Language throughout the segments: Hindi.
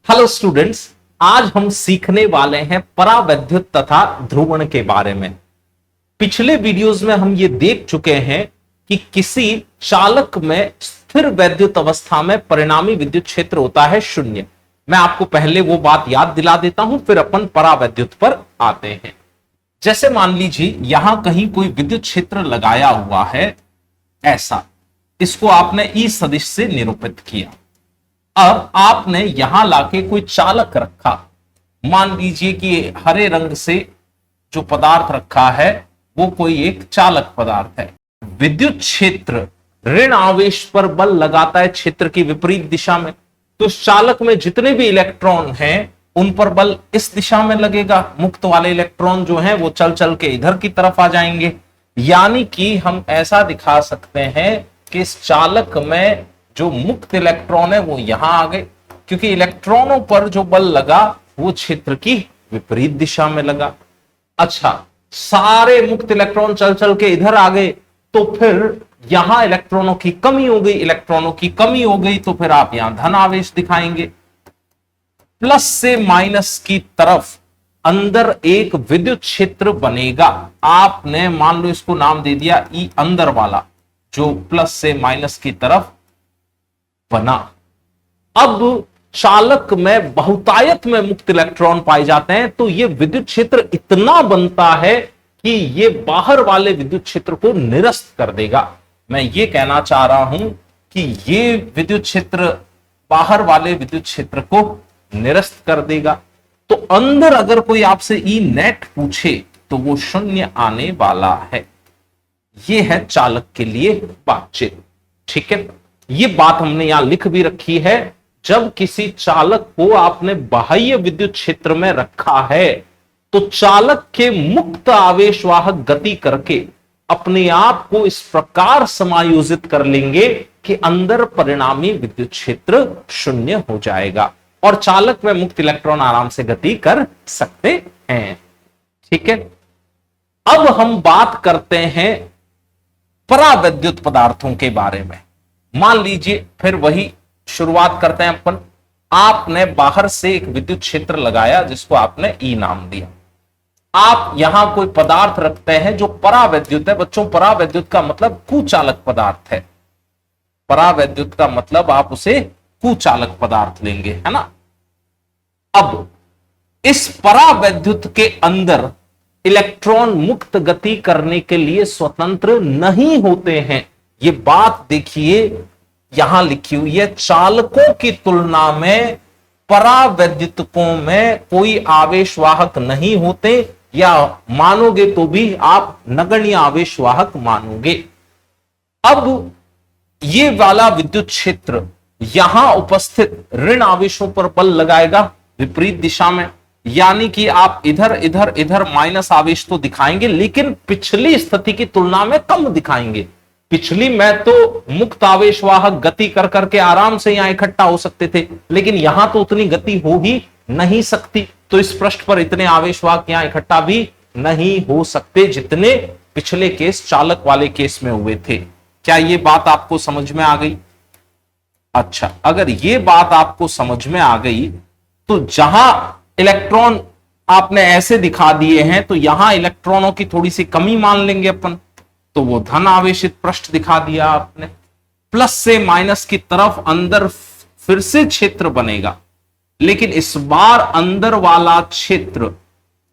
हेलो स्टूडेंट्स, आज हम सीखने वाले हैं परावैद्युत तथा ध्रुवण के बारे में। पिछले वीडियोस में हम ये देख चुके हैं कि किसी चालक में स्थिर वैद्युत अवस्था में परिणामी विद्युत क्षेत्र होता है शून्य। मैं आपको पहले वो बात याद दिला देता हूं, फिर अपन परावैद्युत पर आते हैं। जैसे मान लीजिए यहां कहीं कोई विद्युत क्षेत्र लगाया हुआ है, ऐसा, इसको आपने ई सदिश से निरूपित किया। अब आपने यहां लाके कोई चालक रखा, मान लीजिए कि हरे रंग से जो पदार्थ रखा है वो कोई एक चालक पदार्थ है। विद्युत क्षेत्र ऋण आवेश पर बल लगाता है क्षेत्र की विपरीत दिशा में, तो उस चालक में जितने भी इलेक्ट्रॉन हैं उन पर बल इस दिशा में लगेगा। मुक्त वाले इलेक्ट्रॉन जो हैं वो चल चल के इधर की तरफ आ जाएंगे। यानी कि हम ऐसा दिखा सकते हैं कि इस चालक में जो मुक्त इलेक्ट्रॉन है वो यहां आ गए, क्योंकि इलेक्ट्रॉनों पर जो बल लगा वो क्षेत्र की विपरीत दिशा में लगा। अच्छा, सारे मुक्त इलेक्ट्रॉन चल चल के इधर आ गए, तो फिर यहां इलेक्ट्रॉनों की कमी हो गई। इलेक्ट्रॉनों की कमी हो गई तो फिर आप यहां धन आवेश दिखाएंगे। प्लस से माइनस की तरफ अंदर एक विद्युत क्षेत्र बनेगा। आपने मान लो इसको नाम दे दिया ई अंदर वाला, जो प्लस से माइनस की तरफ बना। अब चालक में बहुतायत में मुक्त इलेक्ट्रॉन पाए जाते हैं, तो यह विद्युत क्षेत्र इतना बनता है कि यह बाहर वाले विद्युत क्षेत्र को निरस्त कर देगा। मैं यह कहना चाह रहा हूं कि यह विद्युत क्षेत्र बाहर वाले विद्युत क्षेत्र को निरस्त कर देगा। तो अंदर अगर कोई आपसे ई नेट पूछे तो वो शून्य आने वाला है। यह है चालक के लिए बातचीत। ठीक है, ये बात हमने यहां लिख भी रखी है। जब किसी चालक को आपने बाह्य विद्युत क्षेत्र में रखा है तो चालक के मुक्त आवेशवाहक गति करके अपने आप को इस प्रकार समायोजित कर लेंगे कि अंदर परिणामी विद्युत क्षेत्र शून्य हो जाएगा और चालक में मुक्त इलेक्ट्रॉन आराम से गति कर सकते हैं। ठीक है, अब हम बात करते हैं परावैद्युत पदार्थों के बारे में। मान लीजिए, फिर वही शुरुआत करते हैं अपन। आपने बाहर से एक विद्युत क्षेत्र लगाया जिसको आपने ई नाम दिया। आप यहां कोई पदार्थ रखते हैं जो परावैद्युत है। बच्चों, परावैद्युत का मतलब कुचालक पदार्थ है। परावैद्युत का मतलब आप उसे कुचालक पदार्थ लेंगे, है ना। अब इस परावैद्युत के अंदर इलेक्ट्रॉन मुक्त गति करने के लिए स्वतंत्र नहीं होते हैं। ये बात देखिए यहां लिखी हुई है। चालकों की तुलना में परावैद्युतकों में कोई आवेशवाहक नहीं होते, या मानोगे तो भी आप नगण्य आवेशवाहक मानोगे। अब ये वाला विद्युत क्षेत्र यहां उपस्थित ऋण आवेशों पर बल लगाएगा विपरीत दिशा में। यानी कि आप इधर इधर इधर माइनस आवेश तो दिखाएंगे, लेकिन पिछली स्थिति की तुलना में कम दिखाएंगे। पिछली में तो मुक्त आवेशवाहक गति कर करके आराम से यहां इकट्ठा हो सकते थे, लेकिन यहां तो उतनी गति हो ही नहीं सकती। तो इस पृष्ठ पर इतने आवेशवाहक यहां इकट्ठा भी नहीं हो सकते जितने पिछले केस चालक वाले केस में हुए थे। क्या ये बात आपको समझ में आ गई? अच्छा, अगर ये बात आपको समझ में आ गई तो जहां इलेक्ट्रॉन आपने ऐसे दिखा दिए हैं तो यहां इलेक्ट्रॉनों की थोड़ी सी कमी मान लेंगे अपन, तो वो धन आवेशित पृष्ठ दिखा दिया आपने। प्लस से माइनस की तरफ अंदर फिर से क्षेत्र बनेगा, लेकिन इस बार अंदर वाला क्षेत्र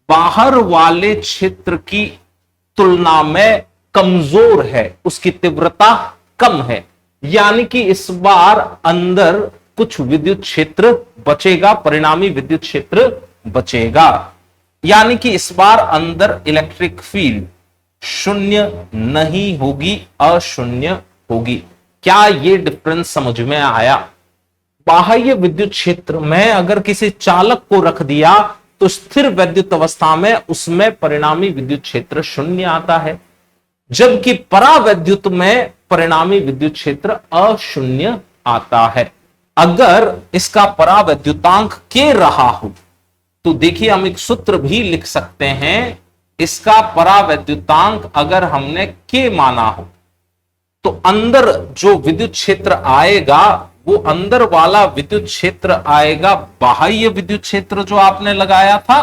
बाहर वाले क्षेत्र की तुलना में कमजोर है, उसकी तीव्रता कम है। यानी कि इस बार अंदर कुछ विद्युत क्षेत्र बचेगा, परिणामी विद्युत क्षेत्र बचेगा। यानी कि इस बार अंदर इलेक्ट्रिक फील्ड शून्य नहीं होगी, अशून्य होगी। क्या ये डिफरेंस समझ में आया? बाह्य विद्युत क्षेत्र में अगर किसी चालक को रख दिया तो स्थिर वैद्युत अवस्था में उसमें परिणामी विद्युत क्षेत्र शून्य आता है, जबकि परावैद्युत में परिणामी विद्युत क्षेत्र अशून्य आता है। अगर इसका परावैद्युतांक के रहा हो तो देखिए हम एक सूत्र भी लिख सकते हैं। इसका परावैद्युतांक अगर हमने के माना हो तो अंदर जो विद्युत क्षेत्र आएगा वो अंदर वाला विद्युत क्षेत्र आएगा बाह्य विद्युत क्षेत्र जो आपने लगाया था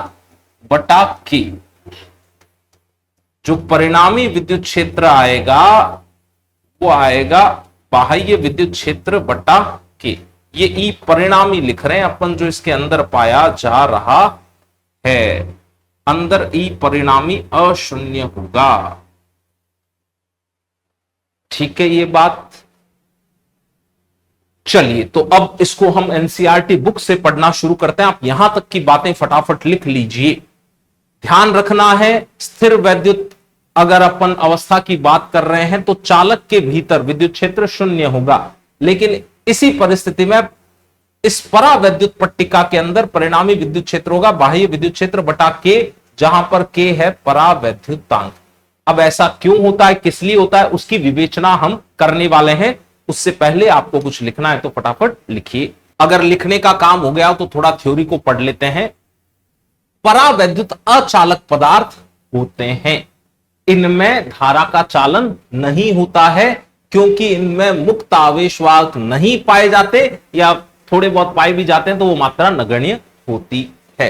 बटा के। जो परिणामी विद्युत क्षेत्र आएगा वो आएगा बाह्य विद्युत क्षेत्र बटा के। ये ई परिणामी लिख रहे हैं अपन, जो इसके अंदर पाया जा रहा है। अंदर ई परिणामी अशून्य होगा। ठीक है ये बात। चलिए तो अब इसको हम एनसीईआरटी बुक से पढ़ना शुरू करते हैं। आप यहां तक की बातें फटाफट लिख लीजिए। ध्यान रखना है, स्थिर वैद्युत अगर अपन अवस्था की बात कर रहे हैं तो चालक के भीतर विद्युत क्षेत्र शून्य होगा, लेकिन इसी परिस्थिति में इस परावैद्युत पट्टिका के अंदर परिणामी विद्युत क्षेत्र होगा बाह्य विद्युत क्षेत्र बटा के, जहां पर के है परावैद्युतांक। अब ऐसा क्यों होता है, किस लिए होता है, उसकी विवेचना हम करने वाले हैं। उससे पहले आपको कुछ लिखना है तो फटाफट लिखिए। अगर लिखने का काम हो गया तो थोड़ा थ्योरी को पढ़ लेते हैं। परावैद्युत अचालक पदार्थ होते हैं, इनमें धारा का चालन नहीं होता है, क्योंकि इनमें मुक्त आवेशवाहक नहीं पाए जाते, या थोड़े बहुत पाए भी जाते हैं तो वो मात्रा नगण्य होती है।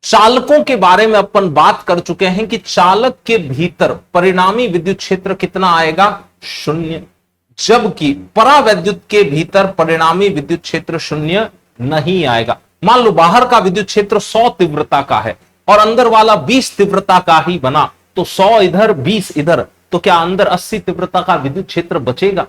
चालकों के बारे में अपन बात कर चुके हैं कि चालक के भीतर परिणामी विद्युत क्षेत्र कितना आएगा, शून्य, जबकि परावैद्युत के भीतर परिणामी विद्युत क्षेत्र शून्य नहीं आएगा। मान लो बाहर का विद्युत क्षेत्र 100 तीव्रता का है और अंदर वाला 20 तीव्रता का ही बना, तो 100 इधर 20 इधर, तो क्या अंदर 80 तीव्रता का विद्युत क्षेत्र बचेगा।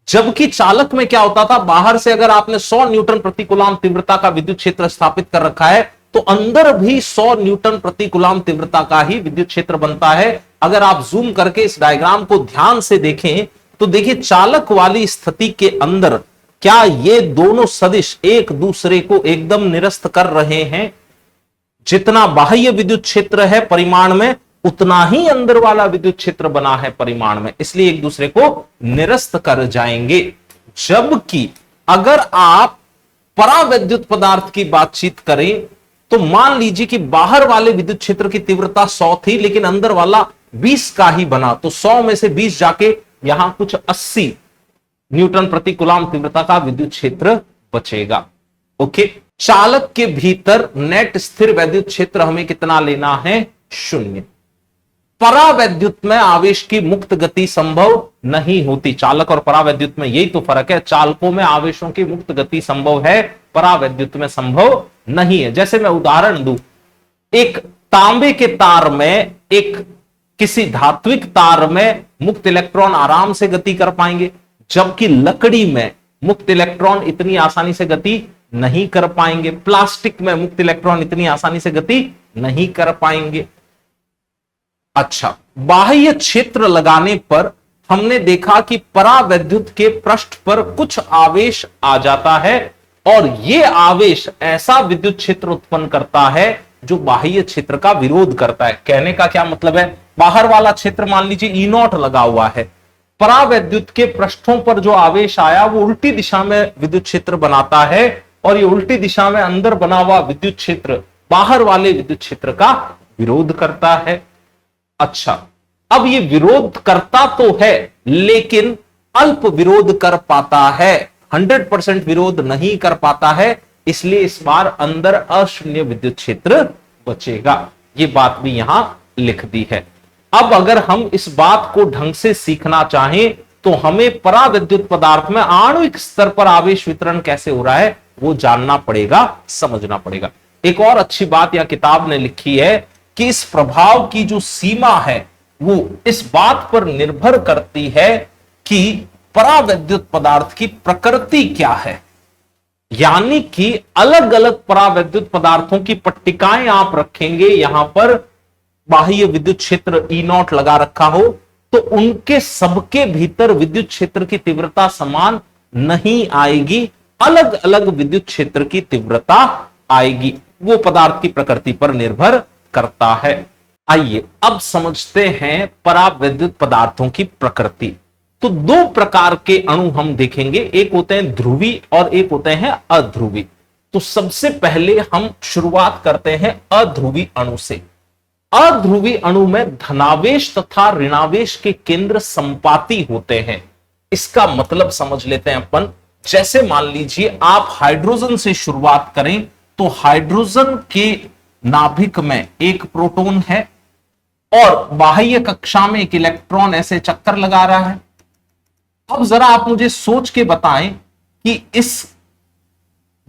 जबकि चालक में क्या होता था, बाहर से अगर आपने 100 न्यूटन प्रति कूलम तीव्रता का विद्युत क्षेत्र स्थापित कर रखा है तो अंदर भी 100 न्यूटन प्रति कूलम तीव्रता का ही विद्युत क्षेत्र बनता है। अगर आप जूम करके इस डायग्राम को ध्यान से देखें तो देखिए चालक वाली स्थिति के अंदर क्या ये दोनों सदिश एक दूसरे को एकदम निरस्त कर रहे हैं। जितना बाह्य विद्युत क्षेत्र है परिमाण में, उतना ही अंदर वाला विद्युत क्षेत्र बना है परिमाण में, इसलिए एक दूसरे को निरस्त कर जाएंगे। जबकि अगर आप परावैद्युत पदार्थ की बातचीत करें तो मान लीजिए कि बाहर वाले विद्युत क्षेत्र की तीव्रता 100 थी, लेकिन अंदर वाला 20 का ही बना, तो 100 में से 20 जाके यहां कुछ 80 न्यूटन प्रति कूलम तीव्रता का विद्युत क्षेत्र बचेगा। ओके, चालक के भीतर नेट स्थिर वैद्युत क्षेत्र हमें कितना लेना है, शून्य। परावैद्युत में आवेश की मुक्त गति संभव नहीं होती। चालक और परावैद्युत में यही तो फर्क है, चालकों में आवेशों की मुक्त गति संभव है, परावैद्युत में संभव नहीं है। जैसे मैं उदाहरण दूं, एक तांबे के तार में, एक किसी धात्विक तार में मुक्त इलेक्ट्रॉन आराम से गति कर पाएंगे, जबकि लकड़ी में मुक्त इलेक्ट्रॉन इतनी आसानी से गति नहीं कर पाएंगे, प्लास्टिक में मुक्त इलेक्ट्रॉन इतनी आसानी से गति नहीं कर पाएंगे। अच्छा, बाह्य क्षेत्र लगाने पर हमने देखा कि परावैद्युत के पृष्ठ पर कुछ आवेश आ जाता है और यह आवेश ऐसा विद्युत क्षेत्र उत्पन्न करता है जो बाह्य क्षेत्र का विरोध करता है। कहने का क्या मतलब है, बाहर वाला क्षेत्र मान लीजिए E0 लगा हुआ है, परावैद्युत के पृष्ठों पर जो आवेश आया वो उल्टी दिशा में विद्युत क्षेत्र बनाता है, और ये उल्टी दिशा में अंदर बना हुआ विद्युत क्षेत्र बाहर वाले विद्युत क्षेत्र का विरोध करता है। अच्छा, अब ये विरोध करता तो है लेकिन अल्प विरोध कर पाता है, 100% विरोध नहीं कर पाता है, इसलिए इस बार अंदर अशून्य विद्युत क्षेत्र बचेगा। ये बात भी यहां लिख दी है। अब अगर हम इस बात को ढंग से सीखना चाहें तो हमें परावैद्युत पदार्थ में आणविक स्तर पर आवेश वितरण कैसे हो रहा है वो जानना पड़ेगा, समझना पड़ेगा। एक और अच्छी बात यह किताब ने लिखी है कि इस प्रभाव की जो सीमा है वो इस बात पर निर्भर करती है कि परावैद्युत पदार्थ की प्रकृति क्या है। यानी कि अलग अलग परावैद्युत पदार्थों की पट्टिकाएं आप रखेंगे, यहां पर बाह्य विद्युत क्षेत्र E0 लगा रखा हो, तो उनके सबके भीतर विद्युत क्षेत्र की तीव्रता समान नहीं आएगी, अलग अलग विद्युत क्षेत्र की तीव्रता आएगी। वो पदार्थ की प्रकृति पर निर्भर करता है। आइए अब समझते हैं परावैद्युत पदार्थों की प्रकृति। तो दो प्रकार के अणु हम देखेंगे, एक होते हैं ध्रुवी और एक होते हैं अध्रुवी। तो सबसे पहले हम शुरुआत करते हैं अध्रुवी अणु से। अध्रुवी अणु में धनावेश तथा ऋणावेश के केंद्र संपाती होते हैं। इसका मतलब समझ लेते हैं अपन। जैसे मान लीजिए आप हाइड्रोजन से शुरुआत करें तो हाइड्रोजन के नाभिक में एक प्रोटॉन है और बाह्य कक्षा में एक इलेक्ट्रॉन ऐसे चक्कर लगा रहा है। अब जरा आप मुझे सोच के बताएं कि इस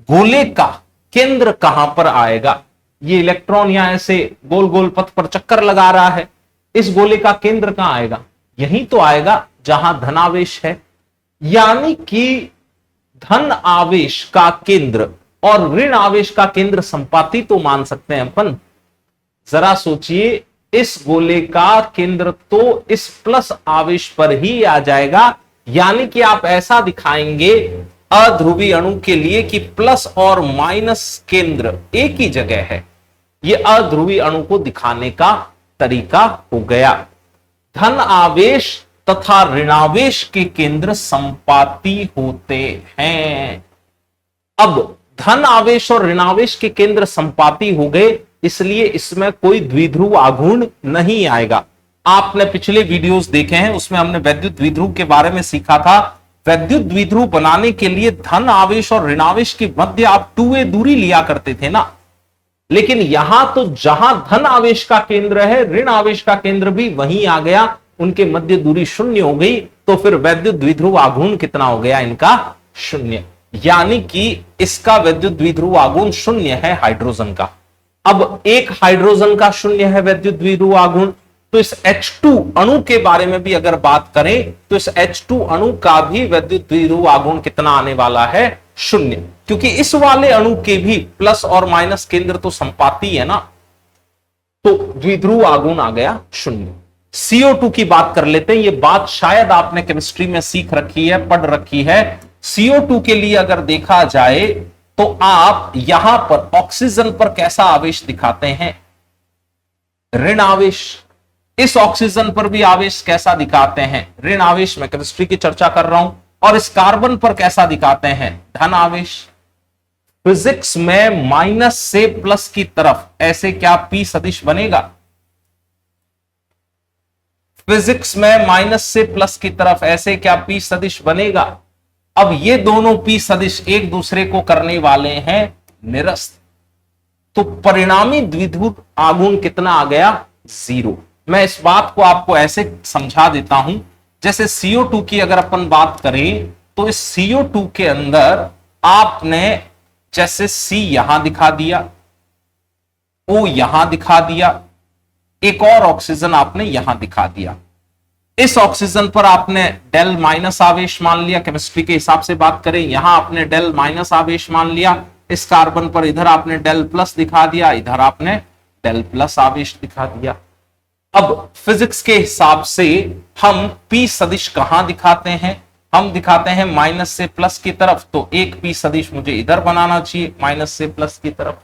गोले का केंद्र कहां पर आएगा। ये इलेक्ट्रॉन यहां ऐसे गोल गोल पथ पर चक्कर लगा रहा है, इस गोले का केंद्र कहां आएगा? यहीं तो आएगा जहां धनावेश है। यानी कि धन आवेश का केंद्र और ऋण आवेश का केंद्र संपाती तो मान सकते हैं अपन। जरा सोचिए, इस गोले का केंद्र तो इस प्लस आवेश पर ही आ जाएगा। यानी कि आप ऐसा दिखाएंगे अध्रुवी अणु के लिए कि प्लस और माइनस केंद्र एक ही जगह है। यह अध्रुवी अणु को दिखाने का तरीका हो गया। धन आवेश तथा ऋणावेश के केंद्र संपाती होते हैं। अब धन आवेश और ऋणावेश के केंद्र संपाती हो गए, इसलिए इसमें कोई द्विध्रुव आघूर्ण नहीं आएगा। आपने पिछले वीडियोस देखे हैं, उसमें हमने वैद्युत द्विध्रुव के बारे में सीखा था। वैद्युत द्विध्रुव बनाने के लिए धन आवेश और ऋणावेश के मध्य आप 2a दूरी लिया करते थे ना, लेकिन यहां तो जहां धन आवेश का केंद्र है, ऋण आवेश का केंद्र भी वहीं आ गया, उनके मध्य दूरी 0 हो गई। तो फिर वैद्युत द्विध्रुव आघूर्ण कितना हो गया? इनका 0। यानी कि इसका वैद्युत द्विध्रुव आघूर्ण 0 है हाइड्रोजन का। अब एक हाइड्रोजन का 0 है वैद्युत द्विध्रुव आघूर्ण, तो इस H2 अणु के बारे में भी अगर बात करें तो इस H2 अणु का भी वैद्युत द्विध्रुव आघूर्ण कितना आने वाला है? 0। क्योंकि इस वाले अणु के भी प्लस और माइनस केंद्र तो संपाती है ना, तो द्विध्रुव आघूर्ण आ गया 0। CO2 की बात कर लेते हैं। ये बात शायद आपने केमिस्ट्री में सीख रखी है, पढ़ रखी है। CO2 के लिए अगर देखा जाए तो आप यहां पर ऑक्सीजन पर कैसा आवेश दिखाते हैं? ऋण आवेश। इस ऑक्सीजन पर भी आवेश कैसा दिखाते हैं? ऋण आवेश। मैं केमिस्ट्री की चर्चा कर रहा हूं। और इस कार्बन पर कैसा दिखाते हैं? धन आवेश। फिजिक्स में माइनस से प्लस की तरफ ऐसे क्या पी सदिश बनेगा? फिजिक्स में माइनस से प्लस की तरफ ऐसे क्या पी सदिश बनेगा? अब ये दोनों पी सदिश एक दूसरे को करने वाले हैं निरस्त, तो परिणामी द्विध्रुव आघूर्ण कितना आ गया? 0। मैं इस बात को आपको ऐसे समझा देता हूं, जैसे CO2 की अगर अपन बात करें तो इस CO2 के अंदर आपने जैसे C यहां दिखा दिया, O यहां दिखा दिया, एक और ऑक्सीजन आपने यहां दिखा दिया। इस ऑक्सीजन पर आपने डेल माइनस आवेश मान लिया, केमिस्ट्री के हिसाब से बात करें यहां आपने डेल माइनस आवेश मान लिया। इस कार्बन पर इधर आपने डेल प्लस दिखा दिया, इधर आपने डेल प्लस आवेश दिखा दिया। अब फिजिक्स के हिसाब से हम पी सदिश कहां दिखाते हैं? हम दिखाते हैं माइनस से प्लस की तरफ। तो एक पी सदिश मुझे इधर बनाना चाहिए माइनस से प्लस की तरफ,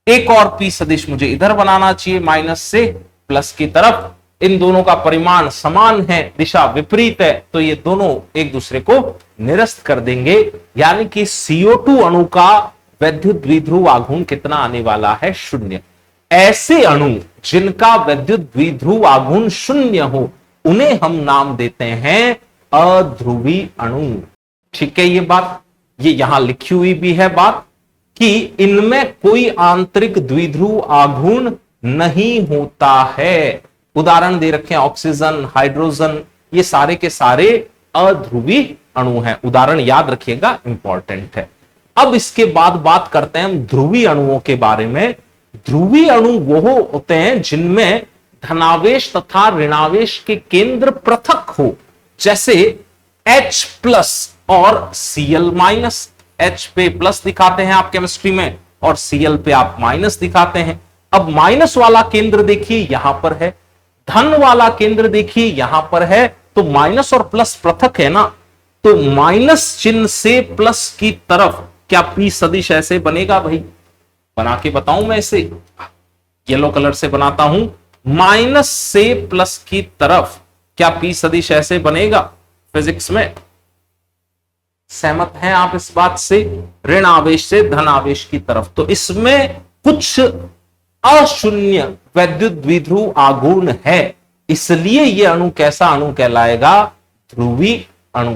एक और पी सदिश मुझे इधर बनाना चाहिए माइनस से प्लस की तरफ। इन दोनों का परिमाण समान है, दिशा विपरीत है, तो ये दोनों एक दूसरे को निरस्त कर देंगे। यानी कि CO2 अणु का वैद्युत द्विध्रुव आघूर्ण कितना आने वाला है? 0। ऐसे अणु जिनका वैद्युत द्विध्रुव आघूर्ण 0 हो उन्हें हम नाम देते हैं अध्रुवी अणु। ठीक है, ये बात ये यहां लिखी हुई भी है बात कि इनमें कोई आंतरिक द्विध्रुव आघूर्ण नहीं होता है। उदाहरण दे रखे हैं ऑक्सीजन, हाइड्रोजन, ये सारे के सारे अध्रुवी अणु हैं। उदाहरण याद रखिएगा, इंपॉर्टेंट है। अब इसके बाद बात करते हैं हम ध्रुवी अणुओं के बारे में। ध्रुवी अणु वो होते हैं जिनमें धनावेश तथा ऋणावेश के केंद्र पृथक हो, जैसे H प्लस और Cl माइनस। H पे प्लस दिखाते हैं आप केमिस्ट्री में और Cl पे आप माइनस दिखाते हैं। अब माइनस वाला केंद्र देखिए यहां पर है, धन वाला केंद्र देखिए यहां पर है, तो माइनस और प्लस पृथक है ना, तो माइनस चिन्ह से प्लस की तरफ क्या पी सदिश ऐसे बनेगा? भाई बना के बताऊं, मैं इसे येलो कलर से बनाता हूं। माइनस से प्लस की तरफ क्या पी सदिश ऐसे बनेगा? फिजिक्स में सहमत हैं आप इस बात से? ऋण आवेश से धन आवेश की तरफ, तो इसमें कुछ अशून्य वैद्युत द्विध्रुव आघूर्ण है, इसलिए यह अणु कैसा अणु कहलाएगा? ध्रुवी अणु।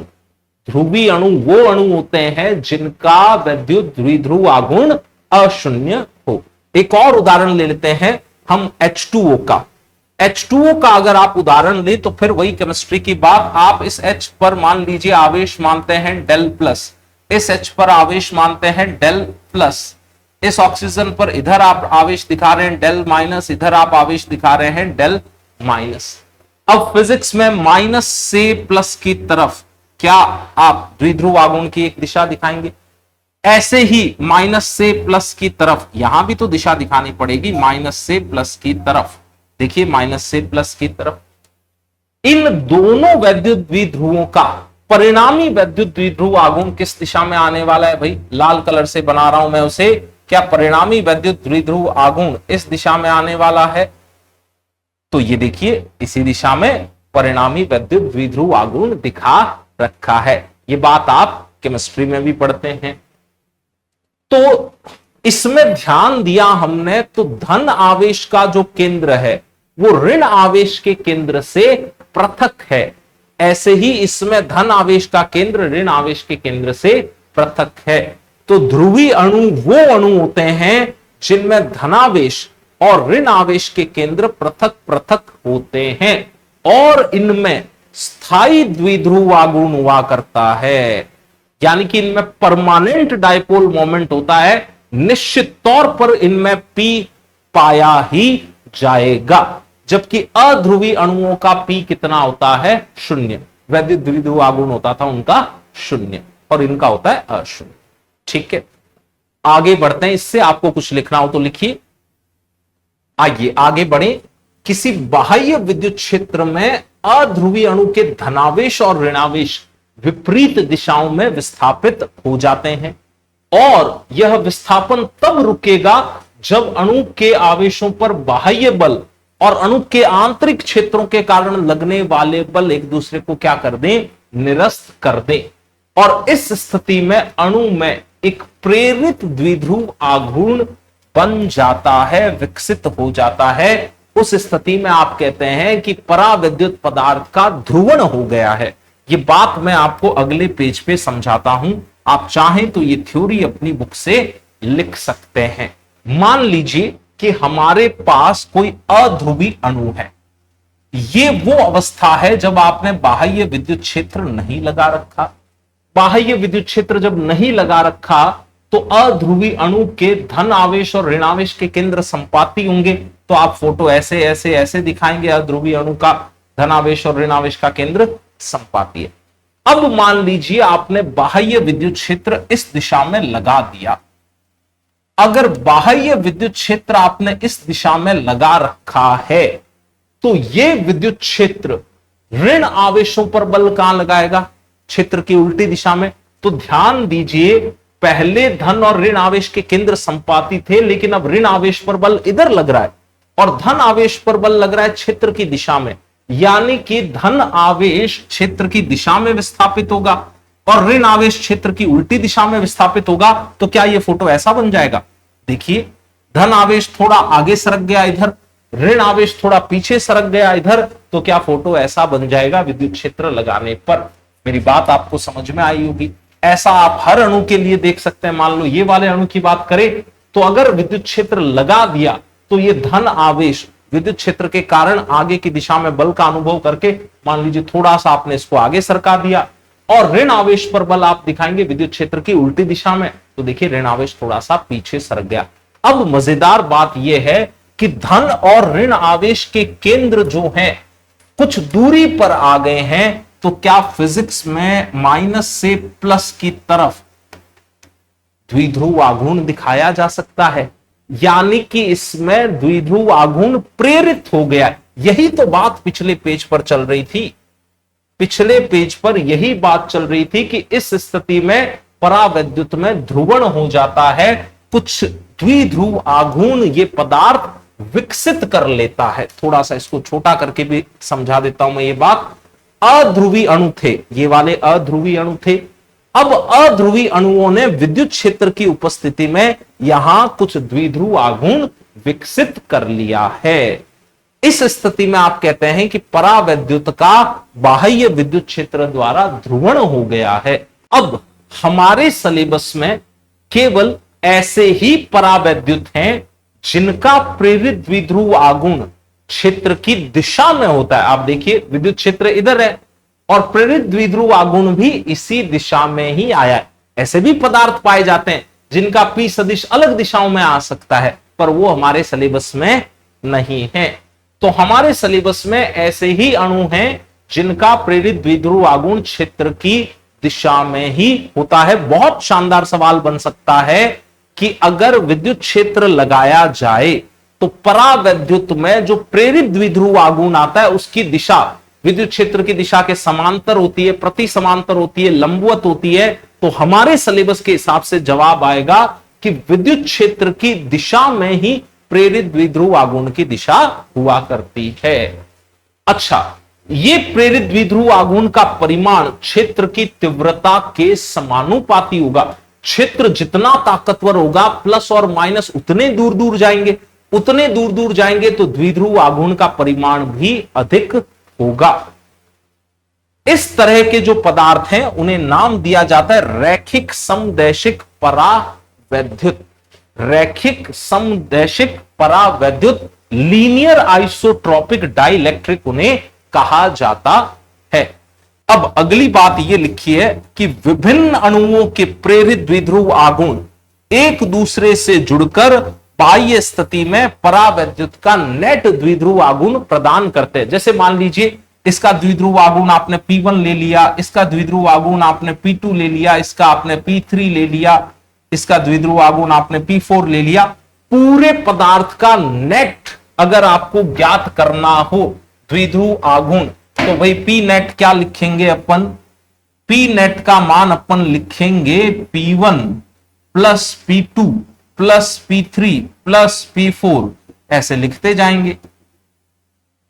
ध्रुवीय अणु वो अणु होते हैं जिनका वैद्युत द्विध्रुव आघूर्ण अशून्य हो। एक और उदाहरण ले लेते हैं हम H2O का। H2O का अगर आप उदाहरण लें तो फिर वही केमिस्ट्री की बात, आप इस H पर मान लीजिए आवेश मानते हैं डेल प्लस, इस H पर आवेश मानते हैं डेल प्लस, इस ऑक्सीजन पर इधर आप आवेश दिखा रहे हैं डेल माइनस, इधर आप आवेश दिखा रहे हैं डेल माइनस। अब फिजिक्स में माइनस से प्लस की तरफ क्या आप द्विध्रुव आघूर्ण की एक दिशा दिखाएंगे? ऐसे ही माइनस से प्लस की तरफ यहां भी तो दिशा दिखानी पड़ेगी, माइनस से प्लस की तरफ। देखिए माइनस से प्लस की तरफ इन दोनों वैद्युत द्विध्रुवों का परिणामी वैद्युत द्विध्रुव आघूर्ण किस दिशा में आने वाला है? भाई लाल कलर से बना रहा हूं मैं उसे, क्या परिणामी वैद्युत द्विध्रुव आघूर्ण इस दिशा में आने वाला है? तो ये देखिए इसी दिशा में परिणामी वैद्युत द्विध्रुव आघूर्ण दिखा रखा है। ये बात आप केमिस्ट्री में भी पढ़ते हैं। तो इसमें ध्यान दिया हमने तो धन आवेश का जो केंद्र है वो ऋण आवेश के केंद्र से पृथक है। ऐसे ही इसमें धन आवेश का केंद्र ऋण आवेश के केंद्र से पृथक है। तो ध्रुवीय अणु वो अणु होते हैं जिनमें धनावेश और ऋण आवेश के केंद्र पृथक पृथक होते हैं और इनमें स्थायी द्विध्रुव आघूर्ण हुआ करता है, यानी कि इनमें परमानेंट डायपोल मोमेंट होता है। निश्चित तौर पर इनमें P पाया ही जाएगा, जबकि अध्रुवी अणुओं का P कितना होता है? शून्य। वैद्युत द्विध्रुव आघूर्ण होता था उनका शून्य और इनका होता है अशून्य। ठीक है, आगे बढ़ते हैं। इससे आपको कुछ लिखना हो तो लिखिए। आइए आगे बढ़े। किसी बाह्य विद्युत क्षेत्र में अध्रुवीय अणु के धनावेश और ऋणावेश विपरीत दिशाओं में विस्थापित हो जाते हैं और यह विस्थापन तब रुकेगा जब अणु के आवेशों पर बाह्य बल और अणु के आंतरिक क्षेत्रों के कारण लगने वाले बल एक दूसरे को क्या कर दें? निरस्त कर दें। और इस स्थिति में अणु में एक प्रेरित द्विध्रुव आघूर्ण बन जाता है, विकसित हो जाता है। उस स्थिति में आप कहते हैं कि परावैद्युत पदार्थ का ध्रुवण हो गया है। ये बात मैं आपको अगले पेज पे समझाता हूं, आप चाहें तो ये थ्योरी अपनी बुक से लिख सकते हैं। मान लीजिए कि हमारे पास कोई अध्रुवी अणु है। ये वो अवस्था है जब आपने बाह्य विद्युत क्षेत्र नहीं लगा रखा। बाह्य विद्युत क्षेत्र जब नहीं लगा रखा तो अध्रुवी अणु के धन आवेश और ऋणावेश के केंद्र संपाती होंगे। तो आप फोटो ऐसे ऐसे ऐसे दिखाएंगे, अध्रुवी अणु का धनावेश और ऋणावेश का केंद्र संपाती है। अब मान लीजिए आपने बाह्य विद्युत क्षेत्र इस दिशा में लगा दिया। अगर बाह्य विद्युत क्षेत्र आपने इस दिशा में लगा रखा है तो यह विद्युत क्षेत्र ऋण आवेशों पर बल कहां लगाएगा? क्षेत्र की उल्टी दिशा में। तो ध्यान दीजिए, पहले धन और ऋण आवेश के केंद्र संपाती थे, लेकिन अब ऋण आवेश पर बल इधर लग रहा है और धन आवेश पर बल लग रहा है क्षेत्र की दिशा में। यानी कि धन आवेश क्षेत्र की दिशा में विस्थापित होगा और ऋण आवेश क्षेत्र की उल्टी दिशा में विस्थापित होगा। तो क्या यह फोटो ऐसा बन जाएगा? देखिए, धन आवेश थोड़ा आगे सरक गया इधर, ऋण आवेश थोड़ा पीछे सरक गया इधर, तो क्या फोटो ऐसा बन जाएगा विद्युत क्षेत्र लगाने पर? मेरी बात आपको समझ में आई होगी। ऐसा आप हर अणु के लिए देख सकते हैं। मान लो ये वाले अणु की बात करें तो अगर विद्युत क्षेत्र लगा दिया तो ये धन आवेश विद्युत क्षेत्र के कारण आगे की दिशा में बल का अनुभव करके, मान लीजिए थोड़ा सा आपने इसको आगे सरका दिया, और ऋण आवेश पर बल आप दिखाएंगे विद्युत क्षेत्र की उल्टी दिशा में, तो देखिए ऋण आवेश थोड़ा सा पीछे सरक गया। अब मजेदार बात यह है कि धन और ऋण आवेश के केंद्र जो हैं कुछ दूरी पर आ गए हैं। तो क्या फिजिक्स में माइनस से प्लस की तरफ द्विध्रुव आघूर्ण दिखाया जा सकता है? यानी कि इसमें द्विध्रुव आघूर्ण प्रेरित हो गया। यही तो बात पिछले पेज पर चल रही थी। पिछले पेज पर यही बात चल रही थी कि इस स्थिति में परावैद्युत में ध्रुवण हो जाता है, कुछ द्विध्रुव आघूर्ण ये पदार्थ विकसित कर लेता है। थोड़ा सा इसको छोटा करके भी समझा देता हूं मैं ये बात। अध्रुवी अणु थे, ये वाले अध्रुवी अणु थे। अब अध्रुवी अणुओं ने विद्युत क्षेत्र की उपस्थिति में यहां कुछ द्विध्रुव आघूर्ण विकसित कर लिया है। इस स्थिति में आप कहते हैं कि परावैद्युत का बाह्य विद्युत क्षेत्र द्वारा ध्रुवण हो गया है। अब हमारे सिलेबस में केवल ऐसे ही परावैद्युत हैं जिनका प्रेरित द्विध्रुव आघूर्ण क्षेत्र की दिशा में होता है। आप देखिए विद्युत क्षेत्र इधर है और प्रेरित द्विध्रुव आघूर्ण भी इसी दिशा में ही आया है। ऐसे भी पदार्थ पाए जाते हैं जिनका पी सदिश अलग दिशाओं में आ सकता है, पर वो हमारे सिलेबस में नहीं है। तो हमारे सिलेबस में ऐसे ही अणु हैं जिनका प्रेरित द्विध्रुव आघूर्ण क्षेत्र की दिशा में ही होता है। बहुत शानदार सवाल बन सकता है कि अगर विद्युत क्षेत्र लगाया जाए तो परावैद्युत में जो प्रेरित द्विध्रुव आघूर्ण आता है उसकी दिशा विद्युत क्षेत्र की दिशा के समांतर होती है, प्रति समांतर होती है, लंबवत होती है। तो हमारे सिलेबस के हिसाब से जवाब आएगा कि विद्युत क्षेत्र की दिशा में ही प्रेरित द्विध्रुव आघूर्ण की दिशा हुआ करती है। अच्छा, ये प्रेरित द्विध्रुव आघूर्ण का परिमाण क्षेत्र की तीव्रता के समानुपाती होगा। क्षेत्र जितना ताकतवर होगा प्लस और माइनस उतने दूर दूर जाएंगे, उतने दूर दूर जाएंगे तो द्विध्रुव आघूर्ण का परिमाण भी अधिक होगा। इस तरह के जो पदार्थ हैं उन्हें नाम दिया जाता है रैखिक समदैशिक परावैद्युत। रैखिक समदैशिक परावैद्युत, लीनियर आइसोट्रॉपिक डाइलेक्ट्रिक उन्हें कहा जाता है। अब अगली बात यह लिखी है कि विभिन्न अणुओं के प्रेरित द्विध्रुव आघूर्ण एक दूसरे से जुड़कर बाह्य स्थिति में परावैद्युत का नेट द्विध्रुव आघूर्ण प्रदान करते हैं। जैसे मान लीजिए इसका द्विध्रुव आघूर्ण आपने P1 ले लिया, इसका द्विध्रुव आघूर्ण आपने P2 ले लिया, इसका आपने P3 ले लिया, इसका द्विध्रुव आघूर्ण आपने P4 ले लिया। पूरे पदार्थ का नेट अगर आपको ज्ञात करना हो द्विध्रुव आघूर्ण, तो भाई P नेट क्या लिखेंगे अपन? P नेट का मान अपन लिखेंगे P1 plus P2 plus P3 plus P4, ऐसे लिखते जाएंगे।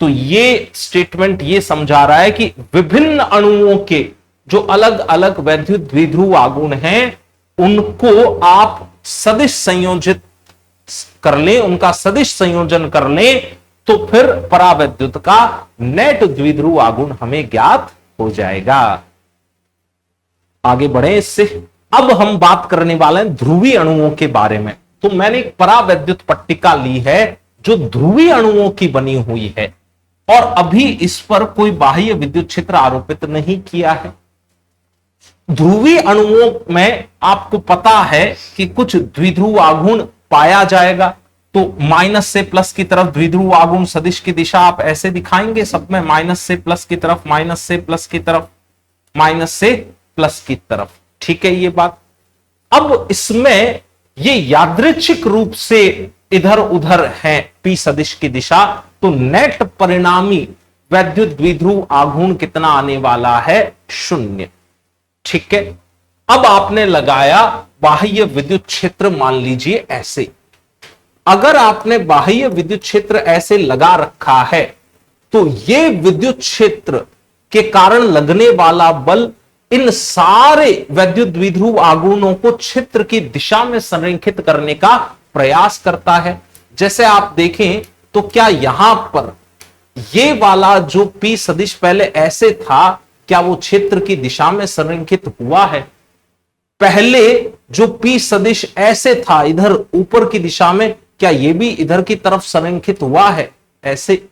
तो ये स्टेटमेंट ये समझा रहा है कि विभिन्न अणुओं के जो अलग अलग वैद्युत द्विध्रुव आघूर्ण हैं उनको आप सदिश संयोजित कर लें, उनका सदिश संयोजन कर लें, तो फिर परावैद्युत का नेट द्विध्रुव आघूर्ण हमें ज्ञात हो जाएगा। आगे बढ़े इससे। अब हम बात करने वाले हैं ध्रुवीय अणुओं के बारे में। तो मैंने एक परावैद्युत पट्टिका ली है जो ध्रुवीय अणुओं की बनी हुई है और अभी इस पर कोई बाह्य विद्युत क्षेत्र आरोपित नहीं किया है। ध्रुवीय अणुओं में आपको पता है कि कुछ द्विध्रुव आघूर्ण पाया जाएगा, तो माइनस से प्लस की तरफ द्विध्रुव आघूर्ण सदिश की दिशा आप ऐसे दिखाएंगे, सब में माइनस से प्लस की तरफ, माइनस से प्लस की तरफ, माइनस से प्लस की तरफ। ठीक है ये बात। अब इसमें ये यादृच्छिक रूप से इधर उधर है पी सदिश की दिशा, तो नेट परिणामी वैद्युत द्विध्रुव आघूर्ण कितना आने वाला है? 0। ठीक है। अब आपने लगाया बाह्य विद्युत क्षेत्र, मान लीजिए ऐसे। अगर आपने बाह्य विद्युत क्षेत्र ऐसे लगा रखा है तो ये विद्युत क्षेत्र के कारण लगने वाला बल इन सारे वैद्युत द्विध्रुव आघूर्णों को क्षेत्र की दिशा में संरेखित करने का प्रयास करता है। जैसे आप देखें तो क्या यहां पर ये वाला जो P सदिश पहले ऐसे था, क्या वो क्षेत्र की दिशा में संरेखित हुआ है? पहले जो P सदिश ऐसे था इधर ऊपर की दिशा में, क्या ये भी इधर की तरफ संरेखित हुआ है? ऐसे।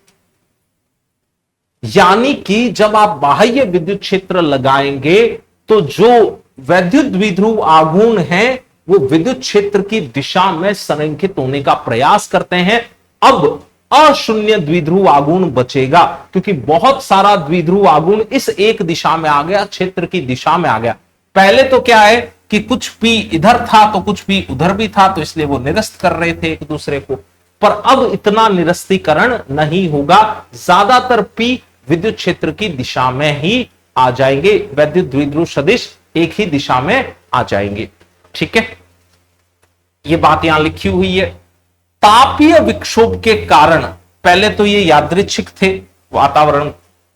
यानी कि जब आप बाह्य विद्युत क्षेत्र लगाएंगे तो जो वैद्युत द्विध्रुव आघूर्ण हैं वो विद्युत क्षेत्र की दिशा में संरेखित होने का प्रयास करते हैं। अब अशून्य द्विध्रुव आघूर्ण बचेगा क्योंकि बहुत सारा द्विध्रुव आघूर्ण इस एक दिशा में आ गया, क्षेत्र की दिशा में आ गया। पहले तो क्या है कि कुछ P इधर था तो कुछ P उधर भी था, तो इसलिए वो निरस्त कर रहे थे एक दूसरे को, पर अब इतना निरस्तीकरण नहीं होगा। ज्यादातर P विद्युत क्षेत्र की दिशा में ही आ जाएंगे, वैद्युत द्विध्रुव सदिश एक ही दिशा में आ जाएंगे। ठीक है, ये बात यहां लिखी हुई है। तापीय विक्षोभ के कारण, पहले तो ये यादृच्छिक थे, वातावरण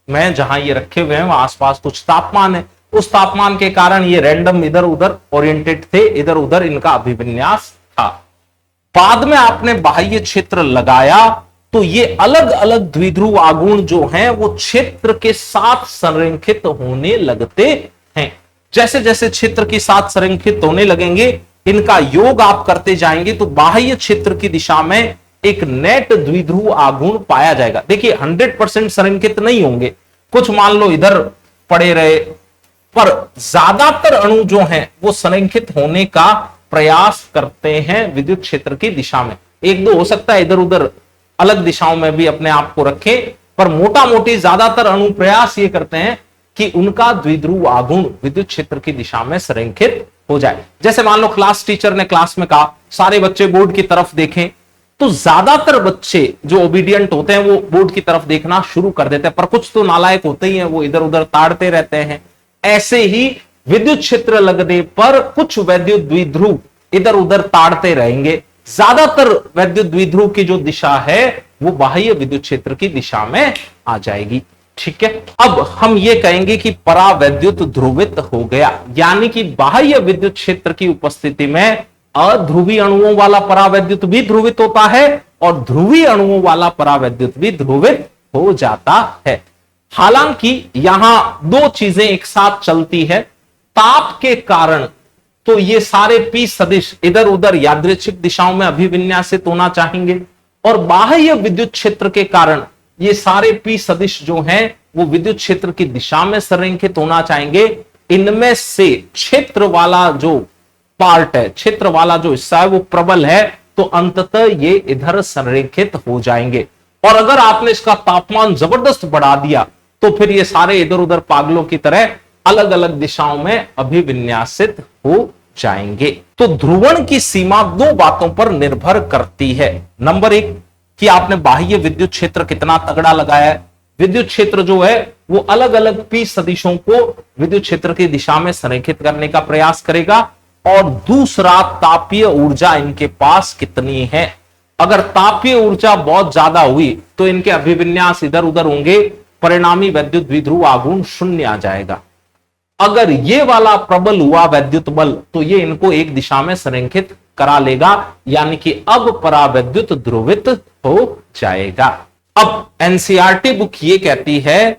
में जहां ये रखे हुए हैं वहां आसपास कुछ तापमान है, उस तापमान के कारण ये रैंडम इधर उधर ओरिएंटेड थे, इधर उधर इनका अभिविन्यास था। बाद में आपने बाह्य क्षेत्र लगाया तो ये अलग अलग द्विध्रुव आघूर्ण जो हैं वो क्षेत्र के साथ संरेखित होने लगते हैं। जैसे जैसे क्षेत्र के साथ संरेखित होने लगेंगे, इनका योग आप करते जाएंगे तो बाह्य क्षेत्र की दिशा में एक नेट द्विध्रुव आघूर्ण पाया जाएगा। देखिए 100% संरेखित नहीं होंगे, कुछ मान लो इधर पड़े रहे, पर ज्यादातर अणु जो हैं वो संरेखित होने का प्रयास करते हैं विद्युत क्षेत्र की दिशा में। एक दो हो सकता है इधर उधर अलग दिशाओं में भी अपने आप को रखे, पर मोटा मोटी ज्यादातर अणु प्रयास ये करते हैं कि उनका द्विध्रुव आघूर्ण विद्युत क्षेत्र की दिशा में संरेखित हो जाए। जैसे मान लो क्लास टीचर ने क्लास में कहा सारे बच्चे बोर्ड की तरफ देखें, तो ज्यादातर बच्चे जो ओबीडियंट होते हैं वो बोर्ड की तरफ देखना शुरू कर देते हैं, पर कुछ तो नालायक होते ही हैं, वो इधर उधर ताड़ते रहते हैं। ऐसे ही विद्युत क्षेत्र लगने पर कुछ वैद्युत द्विध्रुव इधर उधर ताड़ते रहेंगे। ज्यादातर वैद्युत द्विध्रुव की जो दिशा है वो बाह्य विद्युत क्षेत्र की दिशा में आ जाएगी। ठीक है, अब हम ये कहेंगे कि परावैद्युत ध्रुवित हो गया, यानी कि बाह्य विद्युत क्षेत्र की उपस्थिति में अध्रुवी अणुओं वाला परावैद्युत भी ध्रुवित होता है और ध्रुवीय अणुओं वाला परावैद्युत भी ध्रुवित हो जाता है। हालांकि यहां दो चीजें एक साथ चलती है। ताप के कारण तो ये सारे पी सदिश इधर उधर यादृच्छिक दिशाओं में अभिविन्यासित होना चाहेंगे, और बाह्य विद्युत क्षेत्र के कारण ये सारे पी सदिश जो हैं वो विद्युत क्षेत्र की दिशा में संरेखित होना चाहेंगे। इनमें से क्षेत्र वाला जो पार्ट है, क्षेत्र वाला जो हिस्सा है वो प्रबल है, तो अंततः ये इधर संरेखित हो जाएंगे। और अगर आपने इसका तापमान जबरदस्त बढ़ा दिया तो फिर ये सारे इधर उधर पागलों की तरह अलग अलग दिशाओं में अभिविन्यासित हो जाएंगे। तो ध्रुवण की सीमा दो बातों पर निर्भर करती है। नंबर एक कि आपने बाह्य विद्युत क्षेत्र कितना तगड़ा लगाया है। विद्युत क्षेत्र जो है वो अलग अलग पी सदिशों को विद्युत क्षेत्र की दिशा में संरेखित करने का प्रयास करेगा। और दूसरा, तापीय ऊर्जा इनके पास कितनी है। अगर तापीय ऊर्जा बहुत ज्यादा हुई तो इनके अभिविन्यास इधर उधर होंगे, परिणामी वैद्युत द्विध्रुव आघूर्ण शून्य आ जाएगा। अगर ये वाला प्रबल हुआ वैद्युत बल तो ये इनको एक दिशा में संरेखित करा लेगा, यानी कि अब परावैद्युत ध्रुवित हो जाएगा। अब एनसीईआरटी बुक ये कहती है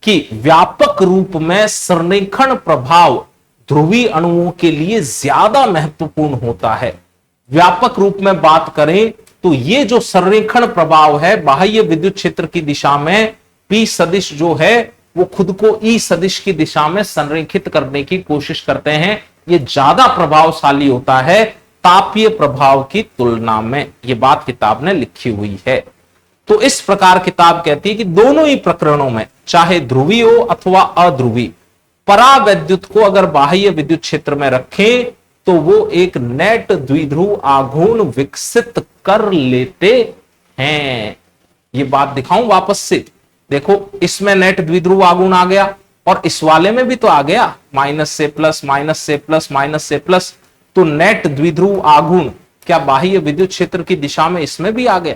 कि व्यापक रूप में संरेखण प्रभाव ध्रुवीय अणुओं के लिए ज्यादा महत्वपूर्ण होता है। व्यापक रूप में बात करें तो ये जो संरेखण प्रभाव है बाह्य विद्युत क्षेत्र की दिशा में, पी सदिश जो है वो खुद को ई सदिश की दिशा में संरेखित करने की कोशिश करते हैं। ये ज्यादा प्रभावशाली होता है तापीय प्रभाव की तुलना में। ये बात किताब ने लिखी हुई है। तो इस प्रकार किताब कहती है कि दोनों ही प्रकरणों में, चाहे ध्रुवीय हो अथवा अध्रुवी, परावैद्युत को अगर बाह्य विद्युत क्षेत्र में रखें तो वो एक नेट द्विध्रुव आघूर्ण विकसित कर लेते हैं। ये बात दिखाऊं वापस से, देखो इसमें नेट द्विध्रुव आघूर्ण आ गया और इस वाले में भी तो आ गया, माइनस से प्लस, माइनस से प्लस, माइनस से प्लस। तो नेट द्विध्रुव आघूर्ण क्या बाह्य विद्युत क्षेत्र की दिशा में इसमें भी आ गया।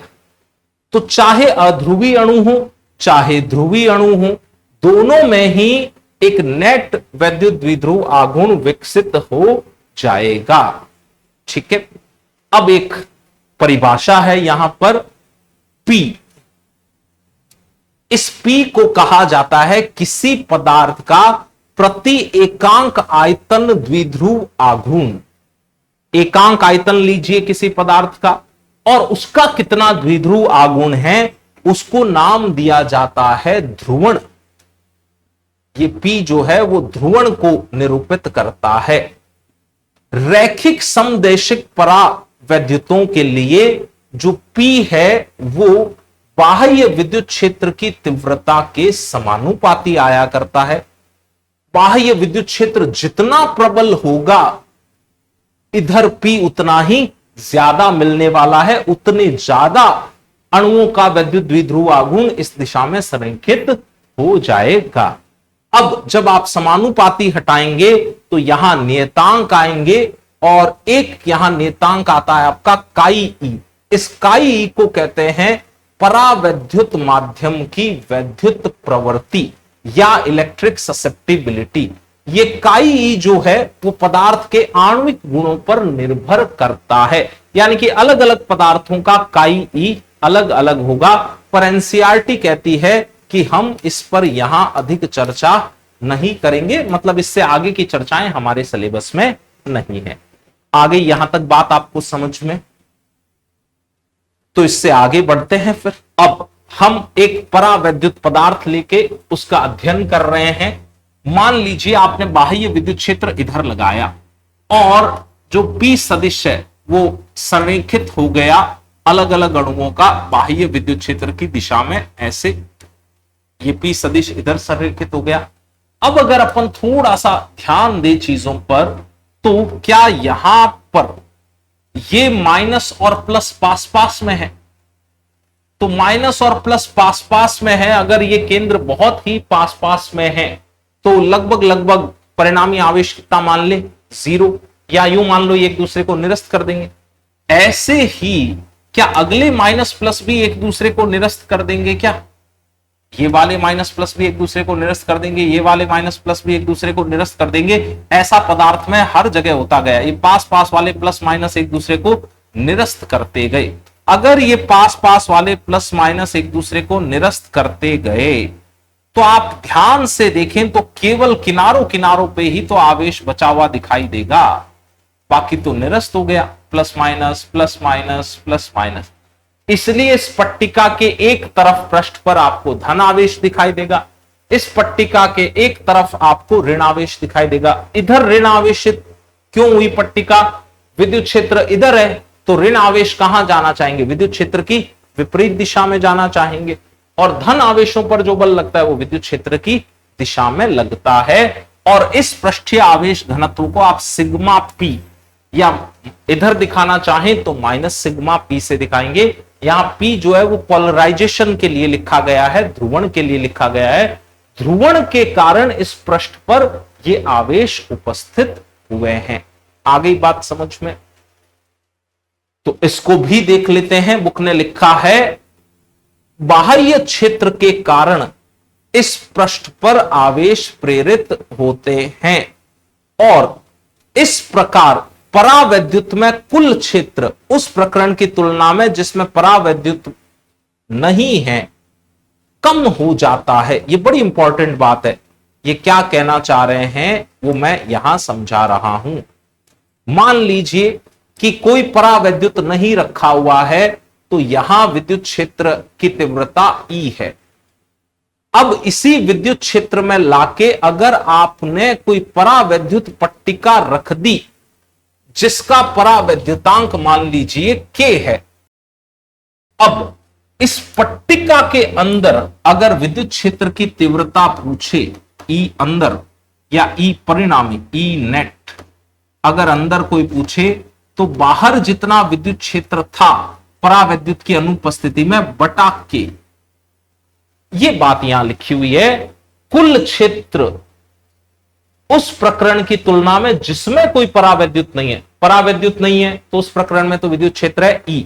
तो चाहे अध्रुवी अणु हो चाहे ध्रुवीय अणु हो, दोनों में ही एक नेट वैद्युत द्विध्रुव आघूर्ण विकसित हो जाएगा। ठीक है, अब एक परिभाषा है यहां पर P। इस P को कहा जाता है किसी पदार्थ का प्रति एकांक आयतन द्विध्रुव आघूर्ण। एकांक आयतन लीजिए किसी पदार्थ का और उसका कितना द्विध्रुव आघूर्ण है उसको नाम दिया जाता है ध्रुवण। ये P जो है वो ध्रुवण को निरूपित करता है। रैखिक समदेशिक परावैद्युतों के लिए जो P है वो बाह्य विद्युत क्षेत्र की तीव्रता के समानुपाती आया करता है। बाह्य विद्युत क्षेत्र जितना प्रबल होगा इधर P उतना ही ज्यादा मिलने वाला है, उतने ज्यादा अणुओं का वैद्युत द्विध्रुव आघूर्ण इस दिशा में संरेखित हो जाएगा। अब जब आप समानुपाती हटाएंगे तो यहां नियतांक आएंगे और एक यहां नियतांक आता है आपका काई ई। इस काई ई को कहते हैं परावैद्युत माध्यम की वैद्युत प्रवृत्ति या इलेक्ट्रिक ससेप्टिबिलिटी। ये काई ई जो है वो पदार्थ के आणविक गुणों पर निर्भर करता है, यानी कि अलग अलग पदार्थों का काई ई अलग अलग होगा, पर एनसीईआरटी कहती है कि हम इस पर यहां अधिक चर्चा नहीं करेंगे, मतलब इससे आगे की चर्चाएं हमारे सिलेबस में नहीं है। आगे यहां तक बात आपको समझ में, तो इससे आगे बढ़ते हैं। फिर अब हम एक परावैद्युत पदार्थ लेके उसका अध्ययन कर रहे हैं। मान लीजिए आपने बाह्य विद्युत क्षेत्र इधर लगाया और जो P सदिश है वो संरेखित हो गया अलग अलग अणुओं का बाह्य विद्युत क्षेत्र की दिशा में, ऐसे ये P सदिश इधर संरेखित हो गया। अब अगर अपन थोड़ा सा ध्यान दे चीजों पर, तो क्या यहां पर ये माइनस और प्लस पास पास में है, तो माइनस और प्लस पास पास में है। अगर ये केंद्र बहुत ही पास पास में है तो लगभग लगभग परिणामी आवेश कितना मान ले, 0, या यूं मान लो ये एक दूसरे को निरस्त कर देंगे। ऐसे ही क्या अगले माइनस प्लस भी एक दूसरे को निरस्त कर देंगे क्या? ये वाले माइनस प्लस भी एक दूसरे को निरस्त कर देंगे, ये वाले माइनस प्लस भी एक दूसरे को निरस्त कर देंगे। ऐसा पदार्थ में हर जगह होता गया, ये पास पास वाले प्लस माइनस एक दूसरे को निरस्त करते गए। अगर ये पास पास वाले प्लस माइनस एक दूसरे को निरस्त करते गए तो आप ध्यान से देखें तो केवल किनारों किनारों पे ही तो आवेश बचा हुआ दिखाई देगा, बाकी तो निरस्त हो गया, plus minus plus minus plus minus. इसलिए इस पट्टिका के एक तरफ पृष्ठ पर आपको धन आवेश दिखाई देगा, इस पट्टिका के एक तरफ आपको ऋण आवेश दिखाई देगा। इधर ऋण आवेशित क्यों हुई पट्टिका? विद्युत क्षेत्र इधर है तो ऋण आवेश कहां जाना चाहेंगे? विद्युत क्षेत्र की विपरीत दिशा में जाना चाहेंगे, और धन आवेशों पर जो बल लगता है वो विद्युत क्षेत्र की दिशा में लगता है। और इस पृष्ठीय आवेश घनत्व को आप सिग्मा पी, या इधर दिखाना चाहें तो माइनस सिग्मा पी से दिखाएंगे। यहां पी जो है वो पोलराइजेशन के लिए लिखा गया है, ध्रुवण के लिए लिखा गया है। ध्रुवण के कारण इस पृष्ठ पर ये आवेश उपस्थित हुए हैं। आ गई बात समझ में? तो इसको भी देख लेते हैं। बुक ने लिखा है बाह्य क्षेत्र के कारण इस पृष्ठ पर आवेश प्रेरित होते हैं, और इस प्रकार परावैद्युत में कुल क्षेत्र उस प्रकरण की तुलना में जिसमें परावैद्युत नहीं है कम हो जाता है। यह बड़ी इंपॉर्टेंट बात है। ये क्या कहना चाह रहे हैं वो मैं यहां समझा रहा हूं। मान लीजिए कि कोई परावैद्युत नहीं रखा हुआ है, तो यहां विद्युत क्षेत्र की तीव्रता E है। अब इसी विद्युत क्षेत्र में लाके अगर आपने कोई परावैद्युत पट्टिका रख दी जिसका परावैद्युतांक मान लीजिए K है, अब इस पट्टिका के अंदर अगर विद्युत क्षेत्र की तीव्रता पूछे, E अंदर या E परिणामी, E नेट अगर अंदर कोई पूछे, तो बाहर जितना विद्युत क्षेत्र था परावैद्युत की अनुपस्थिति में बटा K, ये बात यहां लिखी हुई है। कुल क्षेत्र उस प्रकरण की तुलना में जिसमें कोई परावैद्युत नहीं है, परावैद्युत नहीं है तो उस प्रकरण में तो विद्युत क्षेत्र है E,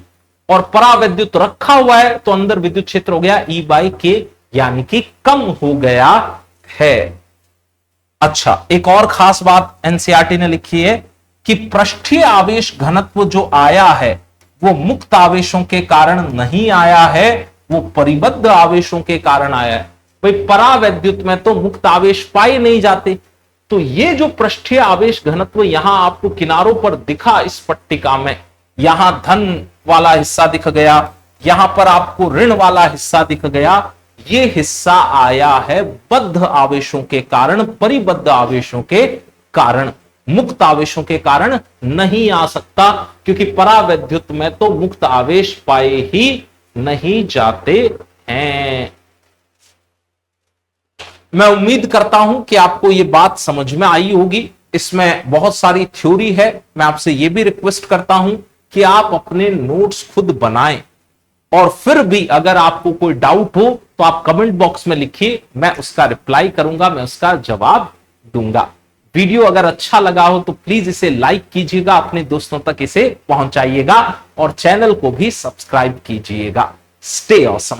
और परावैद्युत रखा हुआ है तो अंदर विद्युत क्षेत्र हो गया E बाई K, यानी कि कम हो गया है। अच्छा, एक और खास बात एनसीईआरटी ने लिखी है कि पृष्ठीय आवेश घनत्व जो आया है वो मुक्त आवेशों के कारण नहीं आया है, वो परिबद्ध आवेशों के कारण आया है। भाई परावैद्युत में तो मुक्त आवेश पाए नहीं जाते, तो ये जो पृष्ठीय आवेश घनत्व यहां आपको किनारों पर दिखा इस पट्टिका में, यहां धन वाला हिस्सा दिख गया, यहां पर आपको ऋण वाला हिस्सा दिख गया, ये हिस्सा आया है बद्ध आवेशों के कारण, परिबद्ध आवेशों के कारण। मुक्त आवेशों के कारण नहीं आ सकता, क्योंकि परावैद्युत में तो मुक्त आवेश पाए ही नहीं जाते हैं। मैं उम्मीद करता हूं कि आपको यह बात समझ में आई होगी। इसमें बहुत सारी थ्योरी है। मैं आपसे यह भी रिक्वेस्ट करता हूं कि आप अपने नोट्स खुद बनाएं, और फिर भी अगर आपको कोई डाउट हो तो आप कमेंट बॉक्स में लिखिए, मैं उसका रिप्लाई करूंगा, मैं उसका जवाब दूंगा। वीडियो अगर अच्छा लगा हो तो प्लीज इसे लाइक कीजिएगा, अपने दोस्तों तक इसे पहुंचाइएगा, और चैनल को भी सब्सक्राइब कीजिएगा। Stay awesome.